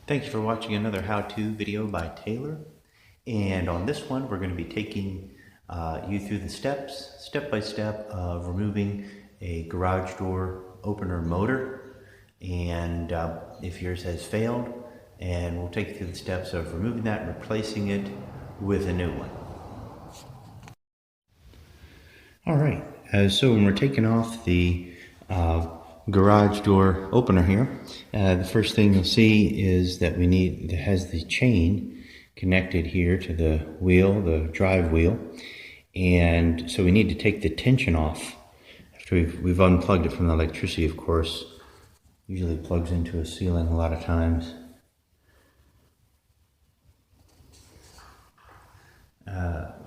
Thank you for watching another how-to video by Taylor. And on this one, we're going to be taking you through the steps, step by step, of removing a garage door opener motor. And if yours has failed, and we'll take you through the steps of removing that and replacing it with a new one. All right, so when we're taking off the garage door opener here, the first thing you'll see is that it has the chain connected here to the wheel, the drive wheel, and so we need to take the tension off after we've unplugged it from the electricity. Of course, usually plugs into a ceiling a lot of times.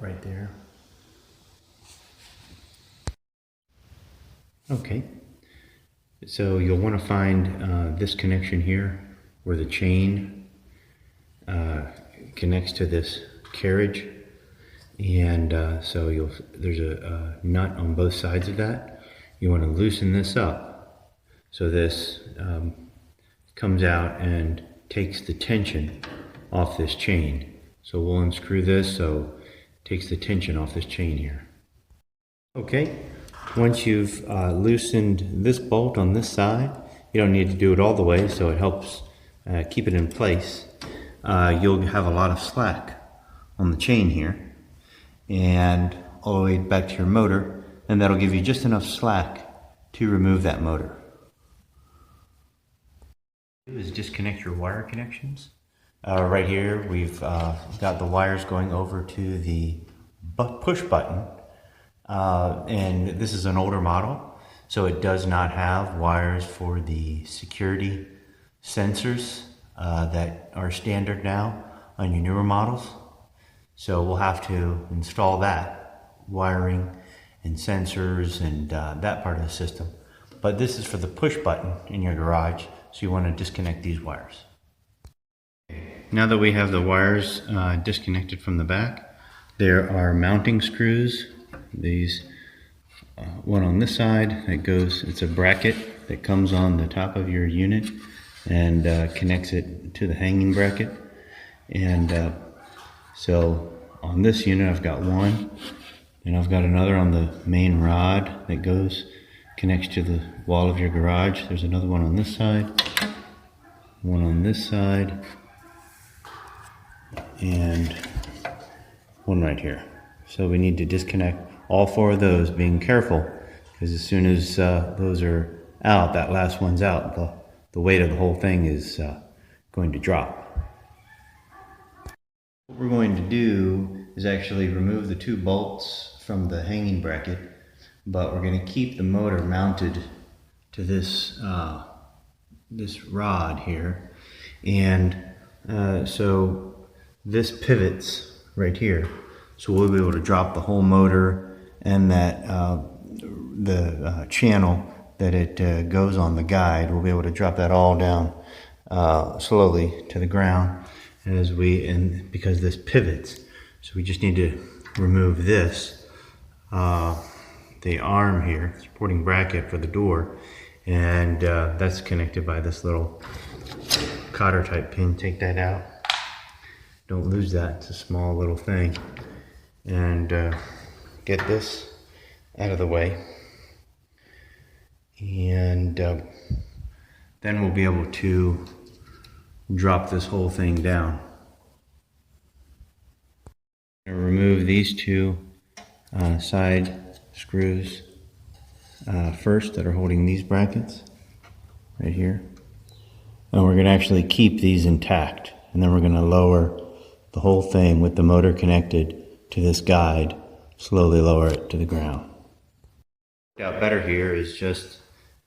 Right there. Okay. So you'll want to find this connection here where the chain connects to this carriage, and so there's a nut on both sides of that. You want to loosen this up so this comes out and takes the tension off this chain. So we'll unscrew this so it takes the tension off this chain here. Okay. Once you've loosened this bolt on this side, you don't need to do it all the way, so it helps keep it in place. You'll have a lot of slack on the chain here and all the way back to your motor, and that'll give you just enough slack to remove that motor. Is disconnect your wire connections. Right here we've got the wires going over to the push button. And this is an older model, so it does not have wires for the security sensors that are standard now on your newer models. So we'll have to install that wiring and sensors and that part of the system. But this is for the push button in your garage, so you want to disconnect these wires. Now that we have the wires disconnected from the back, there are mounting screws. These one on this side that goes, it's a bracket that comes on the top of your unit and connects it to the hanging bracket. And so on this unit I've got one, and I've got another on the main rod that connects to the wall of your garage. There's another one on this side, one on this side, and one right here. So we need to disconnect all four of those, being careful, because as soon as those are out, that last one's out, the weight of the whole thing is going to drop. What we're going to do is actually remove the two bolts from the hanging bracket, but we're going to keep the motor mounted to this this rod here, and so this pivots right here. So we'll be able to drop the whole motor and that the channel that it goes on the guide. We'll be able to drop that all down slowly to the ground because this pivots. So we just need to remove this, the arm here, supporting bracket for the door, and that's connected by this little cotter type pin. Take that out. Don't lose that. It's a small little thing. And get this out of the way, and then we'll be able to drop this whole thing down. I'm going to remove these two side screws first that are holding these brackets right here, and we're going to actually keep these intact, and then we're going to lower the whole thing with the motor connected to this guide, slowly lower it to the ground. Out better here is just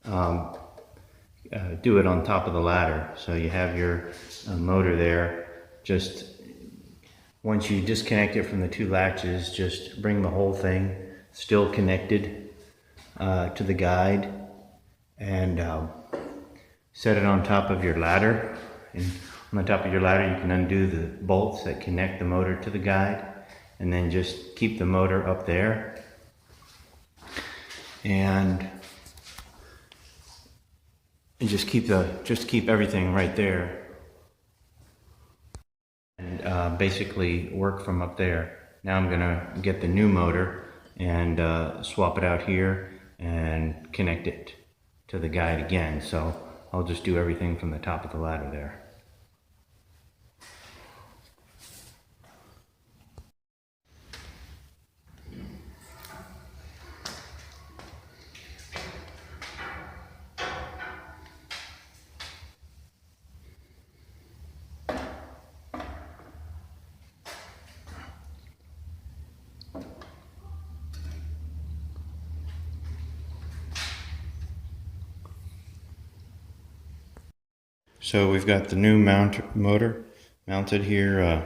do it on top of the ladder. So you have your motor there. Just once you disconnect it from the two latches, just bring the whole thing still connected to the guide, and set it on top of your ladder. And on the top of your ladder you can undo the bolts that connect the motor to the guide, and then just keep the motor up there, and just keep everything right there basically work from up there. Now I'm gonna get the new motor and swap it out here and connect it to the guide again. So I'll just do everything from the top of the ladder there. So we've got the new motor mounted here,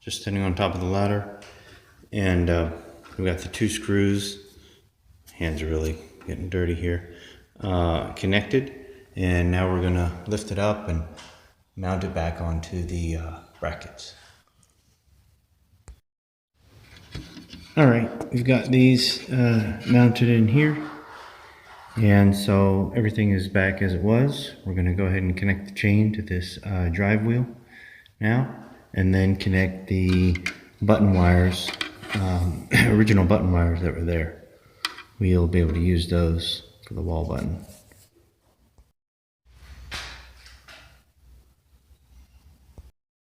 just sitting on top of the ladder, and we've got the 2 screws. Hands are really getting dirty here. Connected, and now we're gonna lift it up and mount it back onto the brackets. All right, we've got these mounted in here. And so everything is back as it was. We're going to go ahead and connect the chain to this drive wheel now, and then connect the button wires, original button wires that were there. We'll be able to use those for the wall button.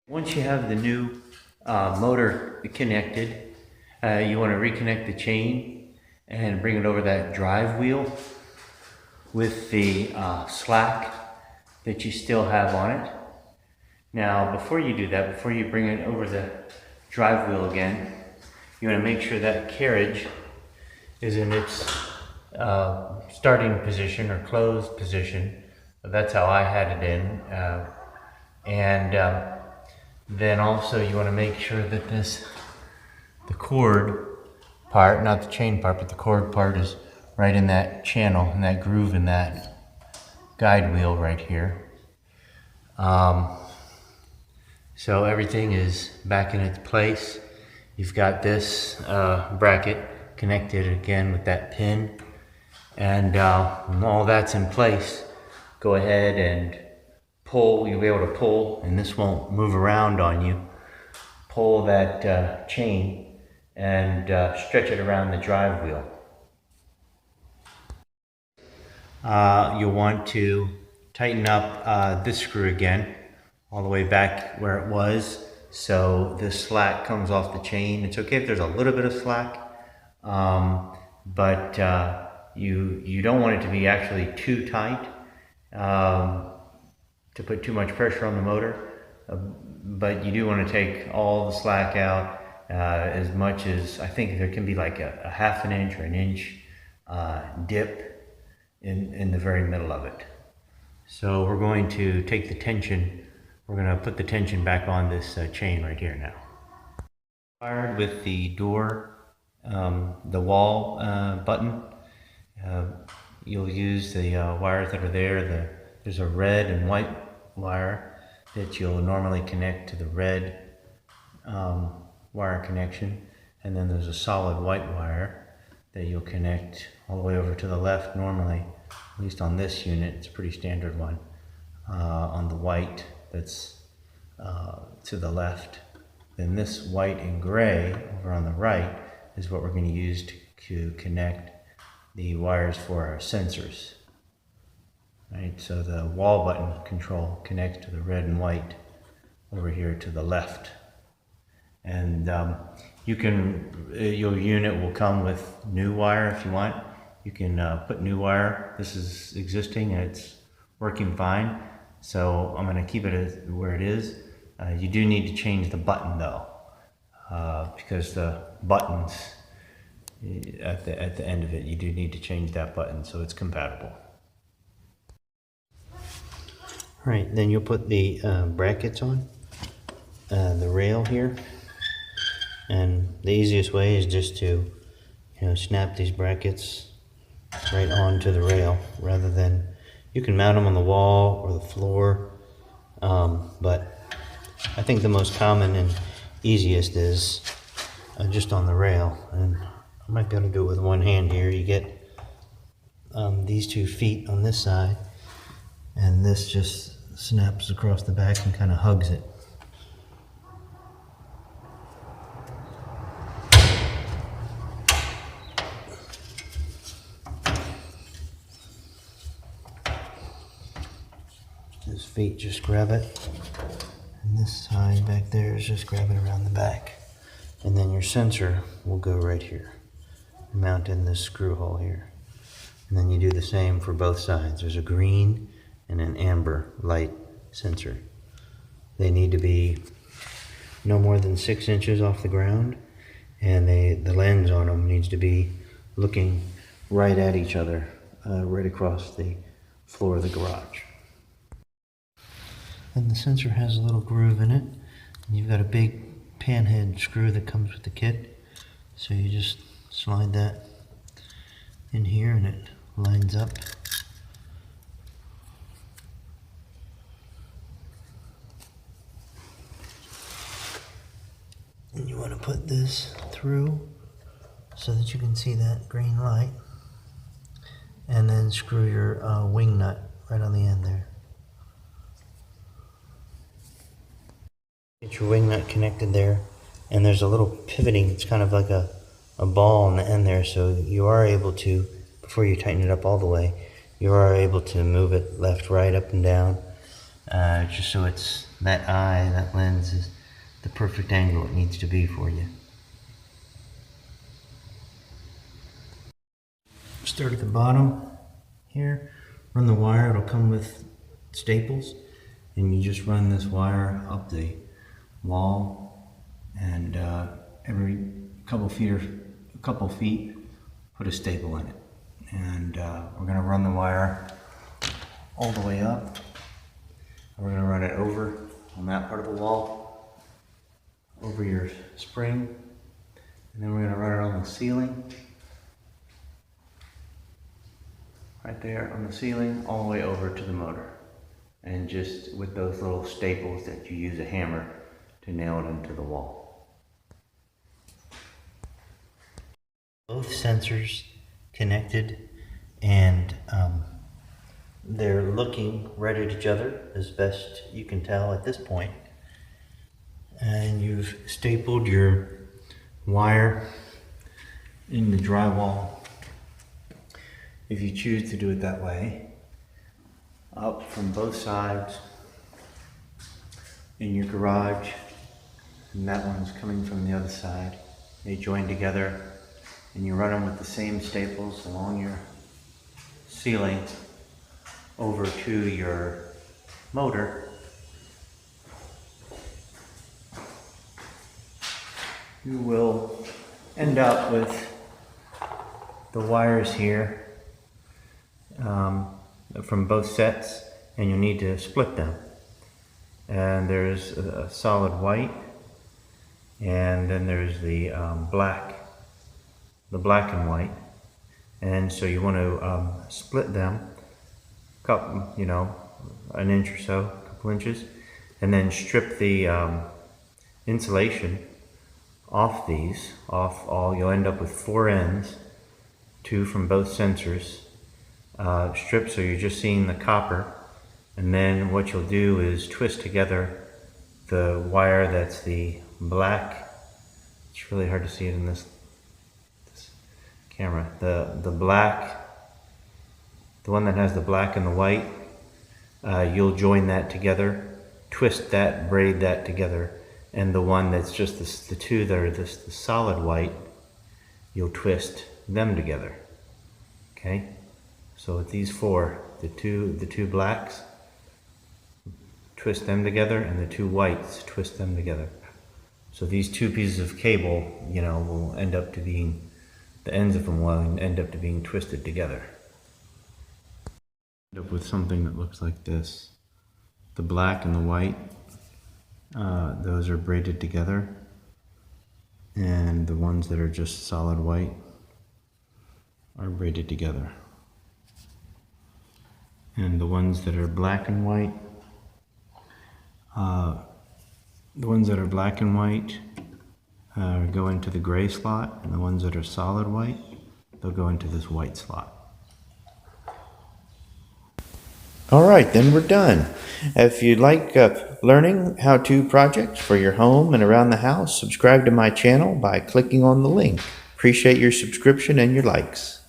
Once you have the new motor connected, you want to reconnect the chain and bring it over that drive wheel with the slack that you still have on it. Now, before you do that, before you bring it over the drive wheel again, you want to make sure that carriage is in its starting position or closed position. That's how I had it in. Then also you want to make sure that the cord part, not the chain part, but the cord part is right in that channel, in that groove, in that guide wheel right here. So everything is back in its place. You've got this bracket connected again with that pin, and when all that's in place, go ahead and pull. You'll be able to pull, and this won't move around on you. Pull that chain and stretch it around the drive wheel. You'll want to tighten up this screw again, all the way back where it was, so this slack comes off the chain. It's okay if there's a little bit of slack, but you don't want it to be actually too tight to put too much pressure on the motor, but you do want to take all the slack out, as much as, I think there can be like a ½ inch or an inch dip in the very middle of it. So we're going to take the tension, we're going to put the tension back on this chain right here now. Wired with the door, the wall button, you'll use the wires that are there. There's a red and white wire that you'll normally connect to the red wire connection, and then there's a solid white wire that you'll connect all the way over to the left normally, at least on this unit. It's a pretty standard one, on the white that's to the left. Then this white and gray over on the right is what we're going to use to connect the wires for our sensors. Right, so the wall button control connects to the red and white over here to the left. And your unit will come with new wire if you want. You can put new wire. This is existing and it's working fine, so I'm going to keep it where it is. You do need to change the button though, because the buttons at the end of it, you do need to change that button so it's compatible. All right, then you'll put the brackets on the rail here, and the easiest way is just to snap these brackets right onto the rail, rather than, you can mount them on the wall or the floor, but I think the most common and easiest is just on the rail. And I might be able to do it with one hand here. You get these 2 feet on this side, and this just snaps across the back and kind of hugs it. feet, just grab it. And this side back there is just grab it around the back. And then your sensor will go right here. Mount in this screw hole here. And then you do the same for both sides. There's a green and an amber light sensor. They need to be no more than 6 inches off the ground, and the lens on them needs to be looking right at each other, right across the floor of the garage. And the sensor has a little groove in it, and you've got a big panhead screw that comes with the kit. So you just slide that in here and it lines up. And you want to put this through so that you can see that green light, and then screw your wing nut right on the end there. Get your wing nut connected there, and there's a little pivoting, it's kind of like a ball on the end there, so you are able to, before you tighten it up all the way, you are able to move it left, right, up and down, just so it's that eye, that lens is the perfect angle it needs to be for you. Start at the bottom here, run the wire, it'll come with staples, and you just run this wire up the wall, and every couple feet put a staple in it. And we're going to run the wire all the way up. We're going to run it over on that part of the wall, over your spring, and then we're going to run it on the ceiling, right there on the ceiling, all the way over to the motor. And just with those little staples that you use a hammer to nail it into the wall. Both sensors connected, and they're looking right at each other as best you can tell at this point. And you've stapled your wire in the drywall, if you choose to do it that way, up from both sides in your garage, and that one's coming from the other side. They join together, and you run them with the same staples along your ceiling over to your motor. You will end up with the wires here from both sets, and you'll need to split them. And there's a solid white, and then there's the black and white. And so you want to split them, an inch or so, a couple inches, and then strip the insulation off these, you'll end up with 4 ends, 2 from both sensors, stripped, so you're just seeing the copper. And then what you'll do is twist together the wire that's the black. It's really hard to see it in this camera. The black, the one that has the black and the white, you'll join that together, twist that, braid that together. And the one that's just the two that are the solid white, you'll twist them together. Okay? So with these 4, the two blacks, twist them together, and the 2 whites, twist them together. So these 2 pieces of cable, will end up to being, the ends of them will end up to being twisted together. End up with something that looks like this. The black and the white, those are braided together, and the ones that are just solid white are braided together. And the ones that are black and white, go into the gray slot, and the ones that are solid white, they'll go into this white slot. All right, then we're done. If you'd like learning how-to projects for your home and around the house, subscribe to my channel by clicking on the link. Appreciate your subscription and your likes.